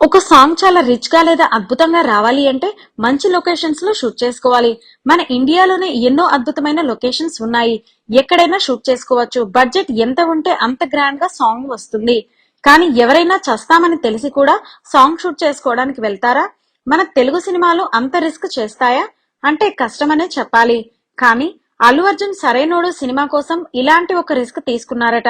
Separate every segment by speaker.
Speaker 1: ఒక సాంగ్ చాలా రిచ్ గా లేదా అద్భుతంగా రావాలి అంటే మంచి లొకేషన్స్ లో షూట్ చేసుకోవాలి. మన ఇండియాలోనే ఎన్నో అద్భుతమైన లొకేషన్స్ ఉన్నాయి. ఎక్కడైనా షూట్ చేసుకోవచ్చు. బడ్జెట్ ఎంత ఉంటే అంత గ్రాండ్ గా సాంగ్ వస్తుంది. కానీ ఎవరైనా చస్తామని తెలిసి కూడా సాంగ్ షూట్ చేసుకోవడానికి వెళ్తారా? మన తెలుగు సినిమాలు అంత రిస్క్ చేస్తాయా అంటే కష్టమనే చెప్పాలి. కానీ అల్లు అర్జున్ సరైనోడు సినిమా కోసం ఇలాంటి ఒక రిస్క్ తీసుకున్నారట.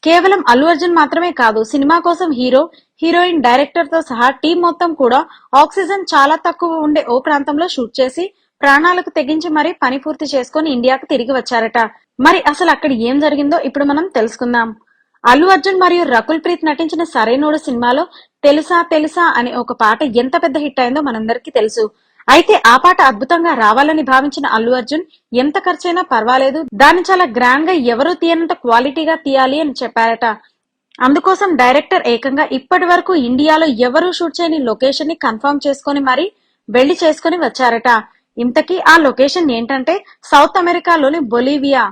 Speaker 1: కేవలం అల్లు అర్జున్ మాత్రమే కాదు, సినిమా కోసం హీరో, హీరోయిన్, డైరెక్టర్ తో సహా టీం మొత్తం కూడా ఆక్సిజన్ చాలా తక్కువ ఉండే ఓ ప్రాంతంలో షూట్ చేసి ప్రాణాలకు తెగించి మరీ పని పూర్తి చేసుకుని ఇండియాకు తిరిగి వచ్చారట. మరి అసలు అక్కడ ఏం జరిగిందో ఇప్పుడు మనం తెలుసుకుందాం. అల్లు అర్జున్ మరియు రకుల్ ప్రీత్ నటించిన సరైనోడు సినిమాలో తెలుసా తెలుసా అనే ఒక పాట ఎంత పెద్ద హిట్ అయిందో మనందరికీ తెలుసు. అయితే ఆ పాట అద్భుతంగా రావాలని భావించిన అల్లు అర్జున్ ఎంత ఖర్చైనా పర్వాలేదు, దాన్ని చాలా గ్రాండ్ గా ఎవరూ తీయనంత క్వాలిటీగా తీయాలి అని చెప్పారట. అందుకోసం డైరెక్టర్ ఏకంగా ఇప్పటి వరకు ఇండియాలో ఎవరూ షూట్ చేయని లొకేషన్ ని కన్ఫర్మ్ చేసుకుని మరీ వెళ్లి చేసుకుని వచ్చారట. ఇంతకీ ఆ లొకేషన్ ఏంటంటే సౌత్ అమెరికాలోని బొలీవియా.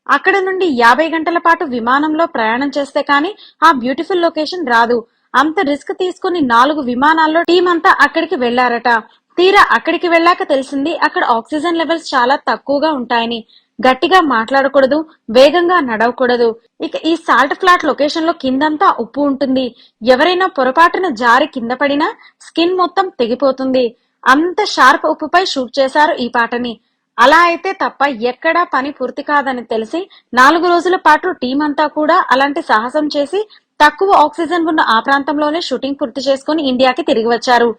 Speaker 1: అక్కడ నుండి 50 గంటల పాటు విమానంలో ప్రయాణం చేస్తే కానీ ఆ బ్యూటిఫుల్ లొకేషన్ రాదు. అంత రిస్క్ తీసుకుని 4 విమానాల్లో టీం అంతా అక్కడికి వెళ్లారట. తీరా అక్కడికి వెళ్ళాక తెలిసింది అక్కడ ఆక్సిజన్ లెవెల్స్ చాలా తక్కువగా ఉంటాయని. గట్టిగా మాట్లాడకూడదు, వేగంగా నడవకూడదు. ఇక ఈ సాల్ట్ ఫ్లాట్ లొకేషన్ లో కిందంతా ఉప్పు ఉంటుంది. ఎవరైనా పొరపాటున జారి కింద పడినా స్కిన్ మొత్తం తెగిపోతుంది. అంత షార్ప్ ఉప్పుపై షూట్ చేశారు ఈ పాటని. అలా అయితే తప్ప ఎక్కడా పని పూర్తి కాదని తెలిసి 4 రోజుల పాటు టీం అంతా కూడా అలాంటి సాహసం చేసి తక్కువ ఆక్సిజన్ ఉన్న ఆ ప్రాంతంలోనే షూటింగ్ పూర్తి చేసుకుని ఇండియాకి తిరిగి వచ్చారు.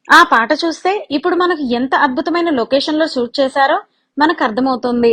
Speaker 1: ఆ పాట చూస్తే ఇప్పుడు మనకు ఎంత అద్భుతమైన లొకేషన్ లో షూట్ చేశారో మనకు అర్థమవుతుంది.